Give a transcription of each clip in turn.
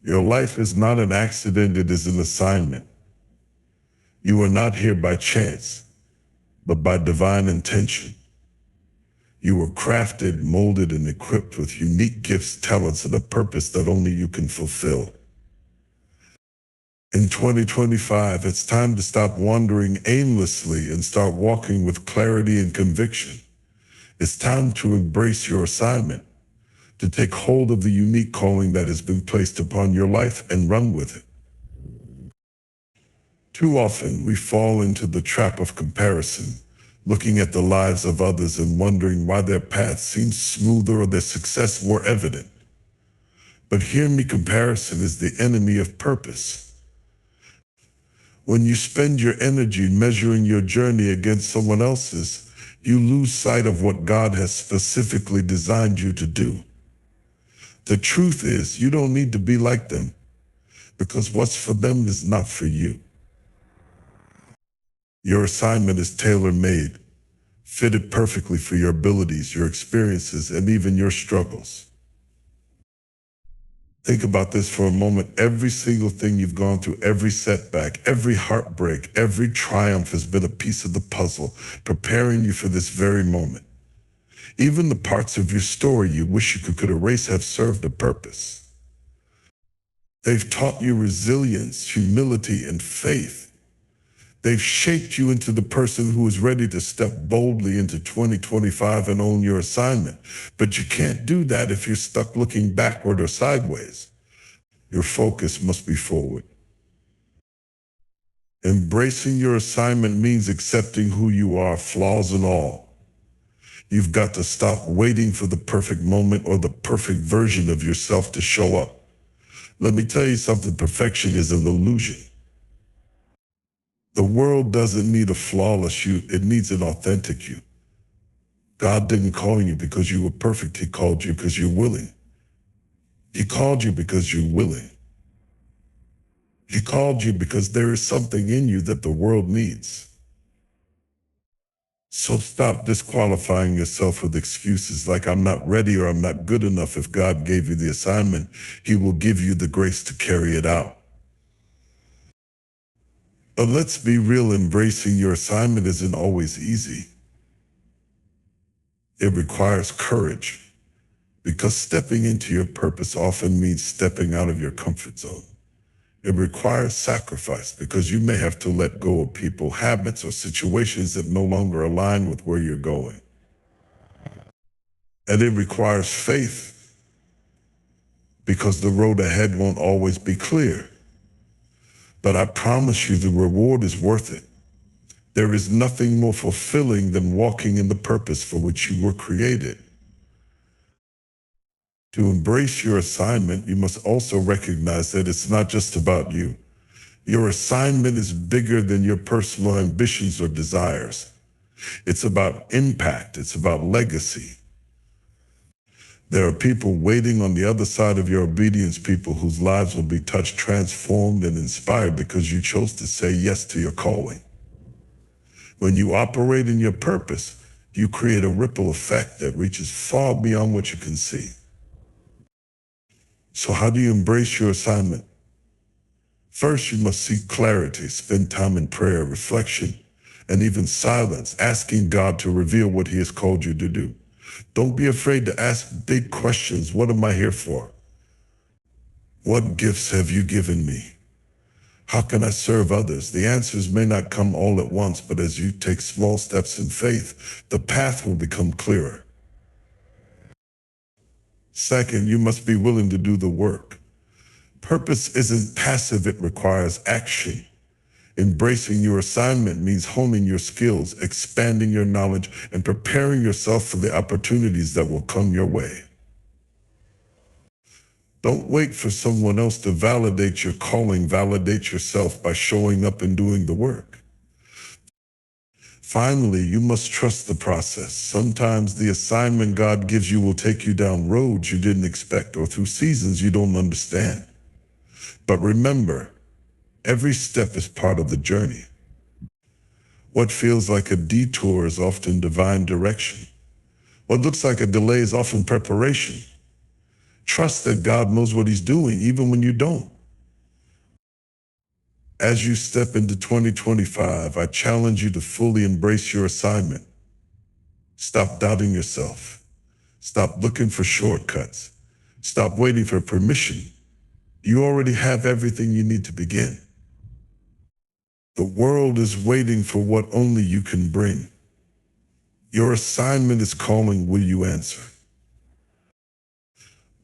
Your life is not an accident, it is an assignment. You are not here by chance, but by divine intention. You were crafted, molded, and equipped with unique gifts, talents, and a purpose that only you can fulfill. In 2025, it's time to stop wandering aimlessly and start walking with clarity and conviction. It's time to embrace your assignment, to take hold of the unique calling that has been placed upon your life and run with it. Too often, we fall into the trap of comparison, looking at the lives of others and wondering why their path seems smoother or their success more evident. But hear me, comparison is the enemy of purpose. When you spend your energy measuring your journey against someone else's, you lose sight of what God has specifically designed you to do. The truth is, you don't need to be like them, because what's for them is not for you. Your assignment is tailor-made, fitted perfectly for your abilities, your experiences, and even your struggles. Think about this for a moment. Every single thing you've gone through, every setback, every heartbreak, every triumph has been a piece of the puzzle, preparing you for this very moment. Even the parts of your story you wish you could erase have served a purpose. They've taught you resilience, humility, and faith. They've shaped you into the person who is ready to step boldly into 2025 and own your assignment. But you can't do that if you're stuck looking backward or sideways. Your focus must be forward. Embracing your assignment means accepting who you are, flaws and all. You've got to stop waiting for the perfect moment or the perfect version of yourself to show up. Let me tell you something, perfection is an illusion. The world doesn't need a flawless you, it needs an authentic you. God didn't call you because you were perfect, He called you because you're willing. He called you because you're willing. He called you because there is something in you that the world needs. So stop disqualifying yourself with excuses like I'm not ready or I'm not good enough. If God gave you the assignment, He will give you the grace to carry it out. But let's be real, embracing your assignment isn't always easy. It requires courage, because stepping into your purpose often means stepping out of your comfort zone. It requires sacrifice, because you may have to let go of people, habits, or situations that no longer align with where you're going. And it requires faith, because the road ahead won't always be clear. But I promise you the reward is worth it. There is nothing more fulfilling than walking in the purpose for which you were created. To embrace your assignment, you must also recognize that it's not just about you. Your assignment is bigger than your personal ambitions or desires. It's about impact. It's about legacy. There are people waiting on the other side of your obedience, people whose lives will be touched, transformed, and inspired because you chose to say yes to your calling. When you operate in your purpose, you create a ripple effect that reaches far beyond what you can see. So how do you embrace your assignment? First, you must seek clarity, spend time in prayer, reflection, and even silence, asking God to reveal what He has called you to do. Don't be afraid to ask big questions. What am I here for? What gifts have you given me? How can I serve others? The answers may not come all at once, but as you take small steps in faith, the path will become clearer. Second, you must be willing to do the work. Purpose isn't passive, it requires action. Embracing your assignment means honing your skills, expanding your knowledge, and preparing yourself for the opportunities that will come your way. Don't wait for someone else to validate your calling. Validate yourself by showing up and doing the work. Finally, you must trust the process. Sometimes the assignment God gives you will take you down roads you didn't expect or through seasons you don't understand. But remember, every step is part of the journey. What feels like a detour is often divine direction. What looks like a delay is often preparation. Trust that God knows what he's doing, even when you don't. As you step into 2025, I challenge you to fully embrace your assignment. Stop doubting yourself. Stop looking for shortcuts. Stop waiting for permission. You already have everything you need to begin. The world is waiting for what only you can bring. Your assignment is calling. Will you answer?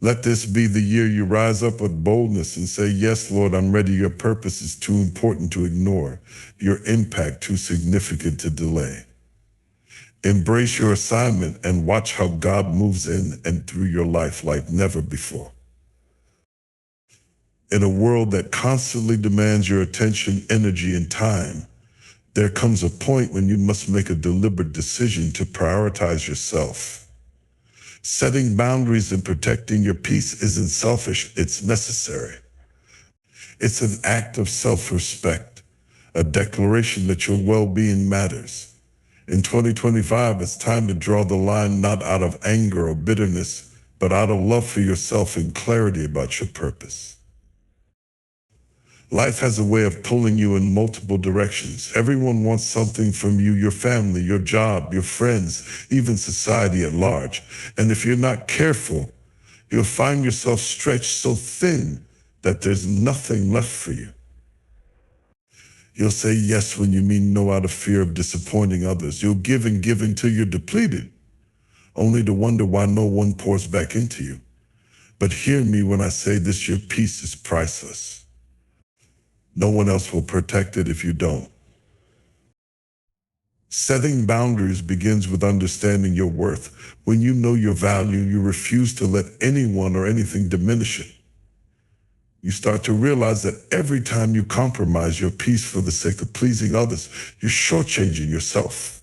Let this be the year you rise up with boldness and say, yes, Lord, I'm ready. Your purpose is too important to ignore. Your impact too significant to delay. Embrace your assignment and watch how God moves in and through your life like never before. In a world that constantly demands your attention, energy, and time, there comes a point when you must make a deliberate decision to prioritize yourself. Setting boundaries and protecting your peace isn't selfish, it's necessary. It's an act of self-respect, a declaration that your well-being matters. In 2025, it's time to draw the line not out of anger or bitterness, but out of love for yourself and clarity about your purpose. Life has a way of pulling you in multiple directions. Everyone wants something from you, your family, your job, your friends, even society at large. And if you're not careful, you'll find yourself stretched so thin that there's nothing left for you. You'll say yes when you mean no out of fear of disappointing others. You'll give and give until you're depleted, only to wonder why no one pours back into you. But hear me when I say this, your peace is priceless. No one else will protect it if you don't. Setting boundaries begins with understanding your worth. When you know your value, you refuse to let anyone or anything diminish it. You start to realize that every time you compromise your peace for the sake of pleasing others, you're shortchanging yourself.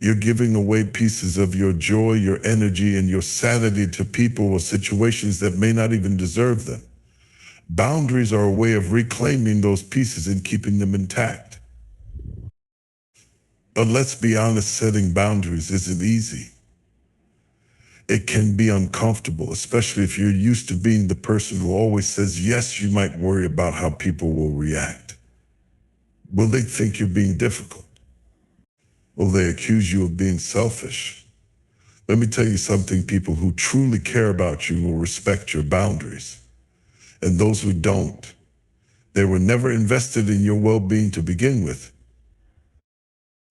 You're giving away pieces of your joy, your energy, and your sanity to people or situations that may not even deserve them. Boundaries are a way of reclaiming those pieces and keeping them intact. But let's be honest, setting boundaries isn't easy. It can be uncomfortable, especially if you're used to being the person who always says yes. You might worry about how people will react. Will they think you're being difficult? Will they accuse you of being selfish? Let me tell you something, people who truly care about you will respect your boundaries. And those who don't, they were never invested in your well-being to begin with.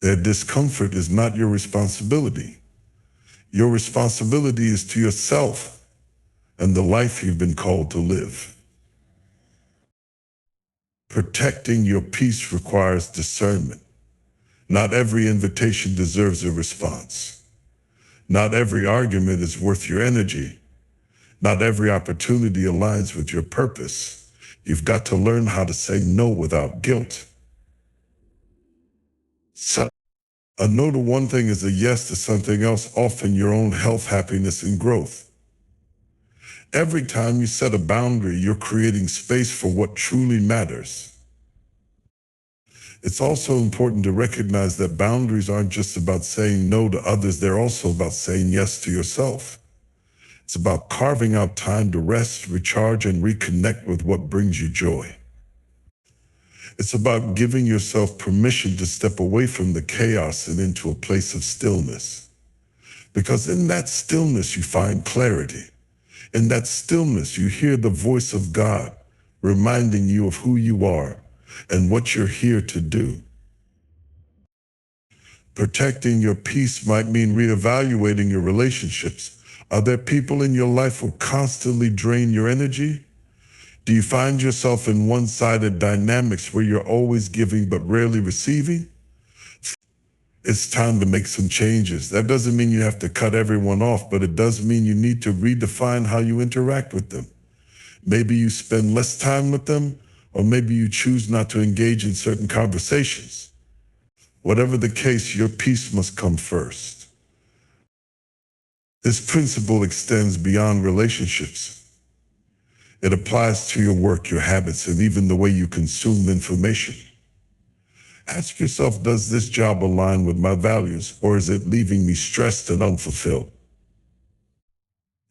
Their discomfort is not your responsibility. Your responsibility is to yourself and the life you've been called to live. Protecting your peace requires discernment. Not every invitation deserves a response. Not every argument is worth your energy. Not every opportunity aligns with your purpose. You've got to learn how to say no without guilt. So, a no to one thing is a yes to something else, often your own health, happiness, and growth. Every time you set a boundary, you're creating space for what truly matters. It's also important to recognize that boundaries aren't just about saying no to others, they're also about saying yes to yourself. It's about carving out time to rest, recharge, and reconnect with what brings you joy. It's about giving yourself permission to step away from the chaos and into a place of stillness. Because in that stillness, you find clarity. In that stillness, you hear the voice of God, reminding you of who you are and what you're here to do. Protecting your peace might mean reevaluating your relationships. Are there people in your life who constantly drain your energy? Do you find yourself in one-sided dynamics where you're always giving but rarely receiving? It's time to make some changes. That doesn't mean you have to cut everyone off, but it does mean you need to redefine how you interact with them. Maybe you spend less time with them, or maybe you choose not to engage in certain conversations. Whatever the case, your peace must come first. This principle extends beyond relationships. It applies to your work, your habits, and even the way you consume information. Ask yourself, does this job align with my values, or is it leaving me stressed and unfulfilled?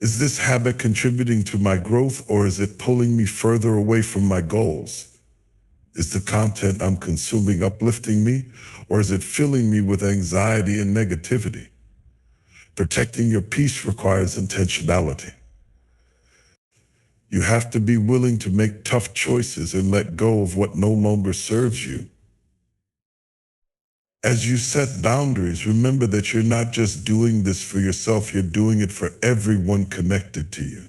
Is this habit contributing to my growth, or is it pulling me further away from my goals? Is the content I'm consuming uplifting me, or is it filling me with anxiety and negativity? Protecting your peace requires intentionality. You have to be willing to make tough choices and let go of what no longer serves you. As you set boundaries, remember that you're not just doing this for yourself, you're doing it for everyone connected to you.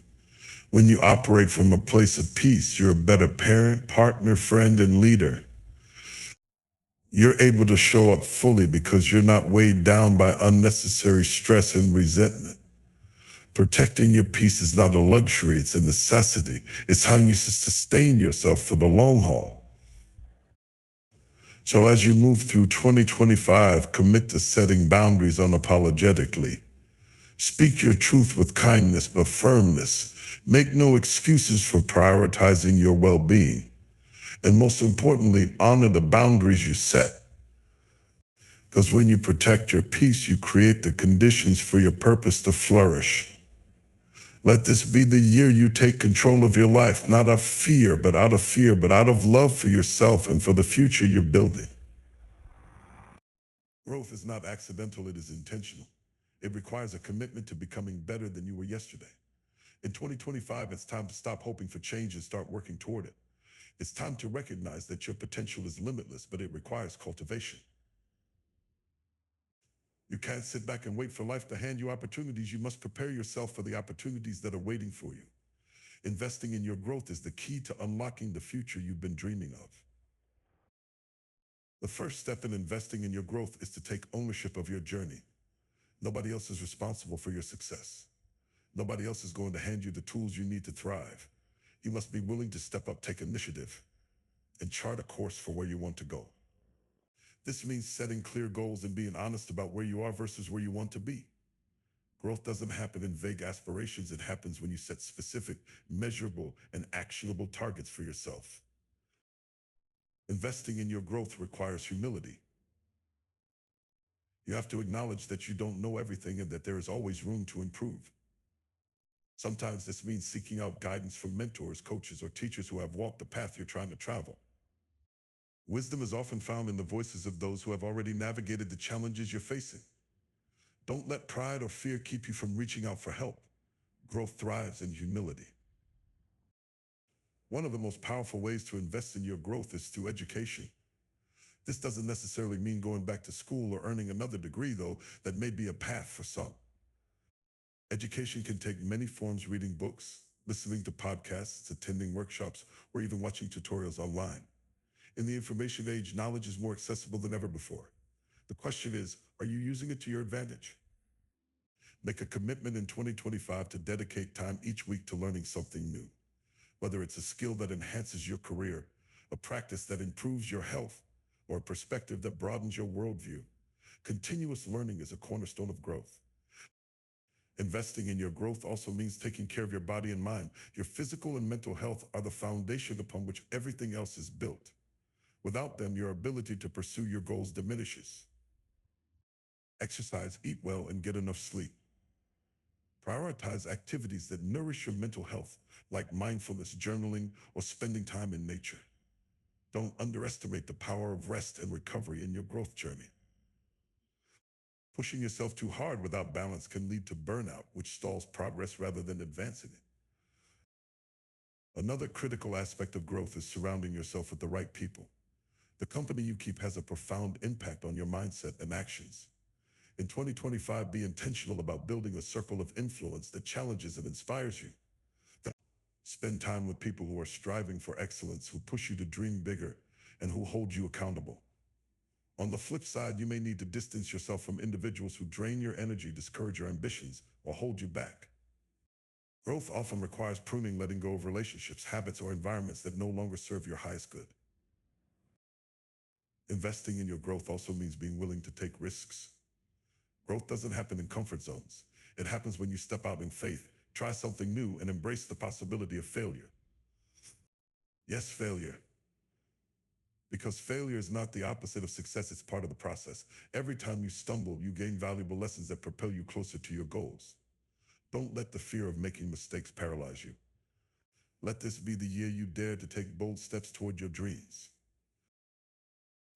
When you operate from a place of peace, you're a better parent, partner, friend, and leader. You're able to show up fully because you're not weighed down by unnecessary stress and resentment. Protecting your peace is not a luxury, it's a necessity. It's how you sustain yourself for the long haul. So as you move through 2025, commit to setting boundaries unapologetically. Speak your truth with kindness but firmness. Make no excuses for prioritizing your well-being. And most importantly, honor the boundaries you set. Because when you protect your peace, you create the conditions for your purpose to flourish. Let this be the year you take control of your life, not out of fear, but out of love for yourself and for the future you're building. Growth is not accidental, it is intentional. It requires a commitment to becoming better than you were yesterday. In 2025, it's time to stop hoping for change and start working toward it. It's time to recognize that your potential is limitless, but it requires cultivation. You can't sit back and wait for life to hand you opportunities. You must prepare yourself for the opportunities that are waiting for you. Investing in your growth is the key to unlocking the future you've been dreaming of. The first step in investing in your growth is to take ownership of your journey. Nobody else is responsible for your success. Nobody else is going to hand you the tools you need to thrive. You must be willing to step up, take initiative, and chart a course for where you want to go. This means setting clear goals and being honest about where you are versus where you want to be. Growth doesn't happen in vague aspirations. It happens when you set specific, measurable, and actionable targets for yourself. Investing in your growth requires humility. You have to acknowledge that you don't know everything and that there is always room to improve. Sometimes this means seeking out guidance from mentors, coaches, or teachers who have walked the path you're trying to travel. Wisdom is often found in the voices of those who have already navigated the challenges you're facing. Don't let pride or fear keep you from reaching out for help. Growth thrives in humility. One of the most powerful ways to invest in your growth is through education. This doesn't necessarily mean going back to school or earning another degree, though that may be a path for some. Education can take many forms: reading books, listening to podcasts, attending workshops, or even watching tutorials online. In the information age, knowledge is more accessible than ever before. The question is, are you using it to your advantage? Make a commitment in 2025 to dedicate time each week to learning something new. Whether it's a skill that enhances your career, a practice that improves your health, or a perspective that broadens your worldview, continuous learning is a cornerstone of growth. Investing in your growth also means taking care of your body and mind. Your physical and mental health are the foundation upon which everything else is built. Without them, your ability to pursue your goals diminishes. Exercise, eat well, and get enough sleep. Prioritize activities that nourish your mental health, like mindfulness, journaling, or spending time in nature. Don't underestimate the power of rest and recovery in your growth journey. Pushing yourself too hard without balance can lead to burnout, which stalls progress rather than advancing it. Another critical aspect of growth is surrounding yourself with the right people. The company you keep has a profound impact on your mindset and actions. In 2025, be intentional about building a circle of influence that challenges and inspires you. Spend time with people who are striving for excellence, who push you to dream bigger, and who hold you accountable. On the flip side, you may need to distance yourself from individuals who drain your energy, discourage your ambitions, or hold you back. Growth often requires pruning, letting go of relationships, habits, or environments that no longer serve your highest good. Investing in your growth also means being willing to take risks. Growth doesn't happen in comfort zones. It happens when you step out in faith, try something new, and embrace the possibility of failure. Yes, failure. Because failure is not the opposite of success, it's part of the process. Every time you stumble, you gain valuable lessons that propel you closer to your goals. Don't let the fear of making mistakes paralyze you. Let this be the year you dare to take bold steps toward your dreams.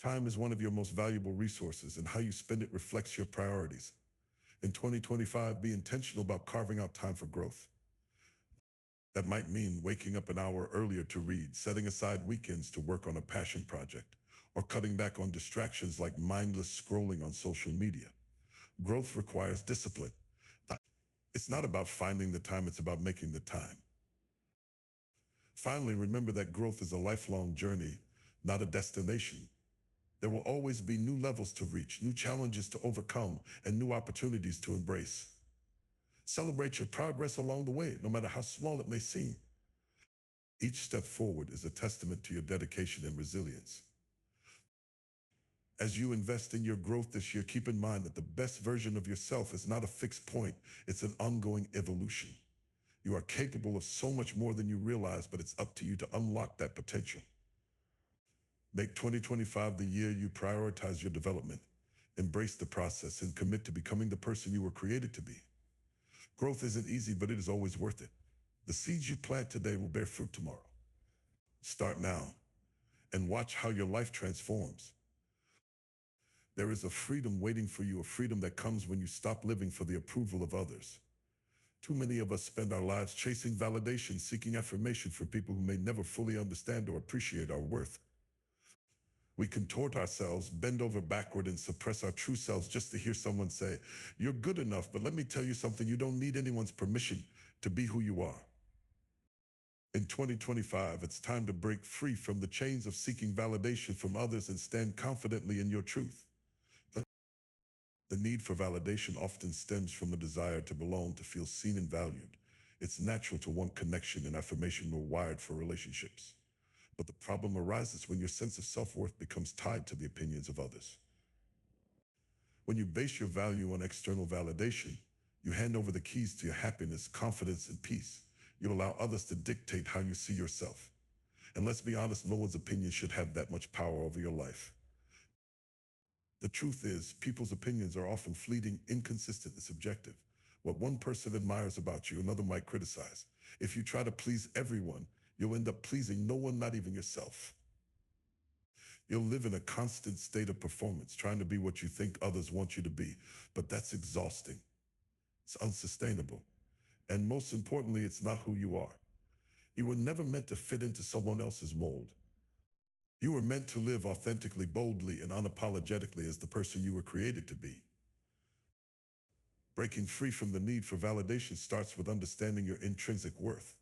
Time is one of your most valuable resources, and how you spend it reflects your priorities. In 2025, be intentional about carving out time for growth. That might mean waking up an hour earlier to read, setting aside weekends to work on a passion project, or cutting back on distractions like mindless scrolling on social media. Growth requires discipline. It's not about finding the time, it's about making the time. Finally, remember that growth is a lifelong journey, not a destination. There will always be new levels to reach, new challenges to overcome, and new opportunities to embrace. Celebrate your progress along the way, no matter how small it may seem. Each step forward is a testament to your dedication and resilience. As you invest in your growth this year, keep in mind that the best version of yourself is not a fixed point, it's an ongoing evolution. You are capable of so much more than you realize, but it's up to you to unlock that potential. Make 2025 the year you prioritize your development. Embrace the process and commit to becoming the person you were created to be. Growth isn't easy, but it is always worth it. The seeds you plant today will bear fruit tomorrow. Start now and watch how your life transforms. There is a freedom waiting for you, a freedom that comes when you stop living for the approval of others. Too many of us spend our lives chasing validation, seeking affirmation from people who may never fully understand or appreciate our worth. We contort ourselves, bend over backward, and suppress our true selves just to hear someone say, "You're good enough," but let me tell you something, you don't need anyone's permission to be who you are. In 2025, it's time to break free from the chains of seeking validation from others and stand confidently in your truth. The need for validation often stems from a desire to belong, to feel seen and valued. It's natural to want connection and affirmation. We're wired for relationships. But the problem arises when your sense of self-worth becomes tied to the opinions of others. When you base your value on external validation, you hand over the keys to your happiness, confidence, and peace. You allow others to dictate how you see yourself. And let's be honest, no one's opinion should have that much power over your life. The truth is, people's opinions are often fleeting, inconsistent, and subjective. What one person admires about you, another might criticize. If you try to please everyone, you'll end up pleasing no one, not even yourself. You'll live in a constant state of performance, trying to be what you think others want you to be. But that's exhausting. It's unsustainable. And most importantly, it's not who you are. You were never meant to fit into someone else's mold. You were meant to live authentically, boldly, and unapologetically as the person you were created to be. Breaking free from the need for validation starts with understanding your intrinsic worth.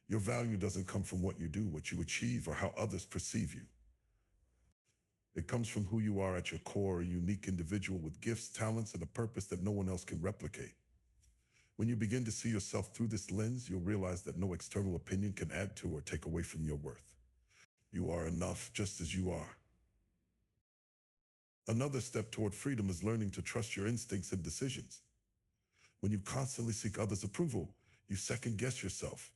Your value doesn't come from what you do, what you achieve, or how others perceive you. It comes from who you are at your core, a unique individual with gifts, talents, and a purpose that no one else can replicate. When you begin to see yourself through this lens, you'll realize that no external opinion can add to or take away from your worth. You are enough just as you are. Another step toward freedom is learning to trust your instincts and decisions. When you constantly seek others' approval, you second-guess yourself.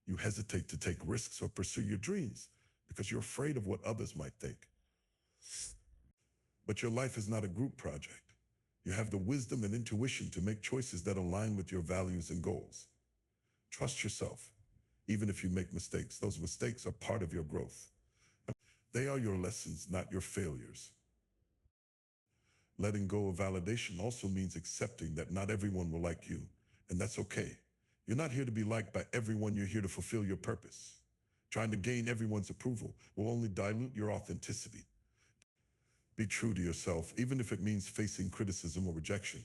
You hesitate to take risks or pursue your dreams because you're afraid of what others might think. But your life is not a group project. You have the wisdom and intuition to make choices that align with your values and goals. Trust yourself. Even if you make mistakes, those mistakes are part of your growth. They are your lessons, not your failures. Letting go of validation also means accepting that not everyone will like you, and that's okay. You're not here to be liked by everyone, you're here to fulfill your purpose. Trying to gain everyone's approval will only dilute your authenticity. Be true to yourself, even if it means facing criticism or rejection.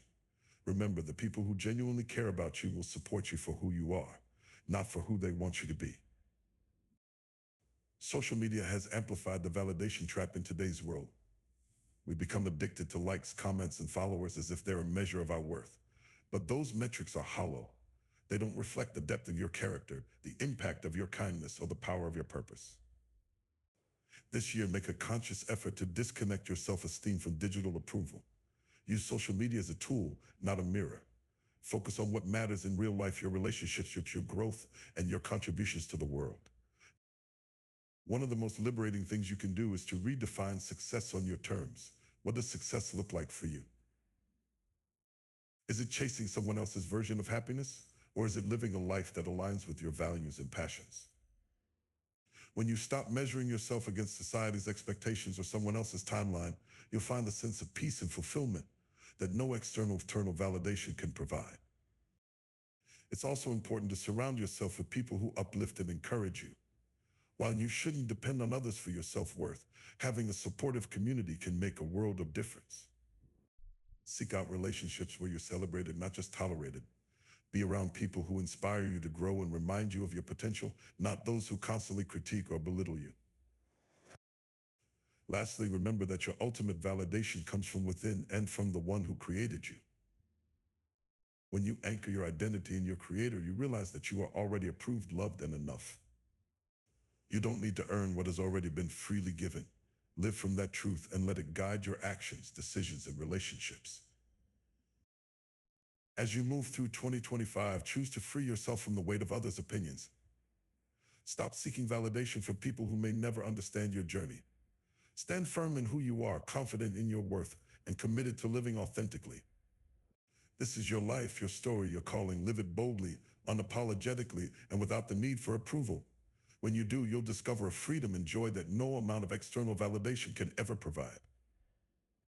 Remember, the people who genuinely care about you will support you for who you are, not for who they want you to be. Social media has amplified the validation trap in today's world. We become addicted to likes, comments, and followers as if they're a measure of our worth. But those metrics are hollow. They don't reflect the depth of your character, the impact of your kindness, or the power of your purpose. This year, make a conscious effort to disconnect your self-esteem from digital approval. Use social media as a tool, not a mirror. Focus on what matters in real life, your relationships, your growth, and your contributions to the world. One of the most liberating things you can do is to redefine success on your terms. What does success look like for you? Is it chasing someone else's version of happiness? Or is it living a life that aligns with your values and passions? When you stop measuring yourself against society's expectations or someone else's timeline, you'll find a sense of peace and fulfillment that no external validation can provide. It's also important to surround yourself with people who uplift and encourage you. While you shouldn't depend on others for your self-worth, having a supportive community can make a world of difference. Seek out relationships where you're celebrated, not just tolerated. Be around people who inspire you to grow and remind you of your potential, not those who constantly critique or belittle you. Lastly, remember that your ultimate validation comes from within and from the one who created you. When you anchor your identity in your creator, you realize that you are already approved, loved, and enough. You don't need to earn what has already been freely given. Live from that truth and let it guide your actions, decisions, and relationships. As you move through 2025, choose to free yourself from the weight of others' opinions. Stop seeking validation from people who may never understand your journey. Stand firm in who you are, confident in your worth, and committed to living authentically. This is your life, your story, your calling. Live it boldly, unapologetically, and without the need for approval. When you do, you'll discover a freedom and joy that no amount of external validation can ever provide.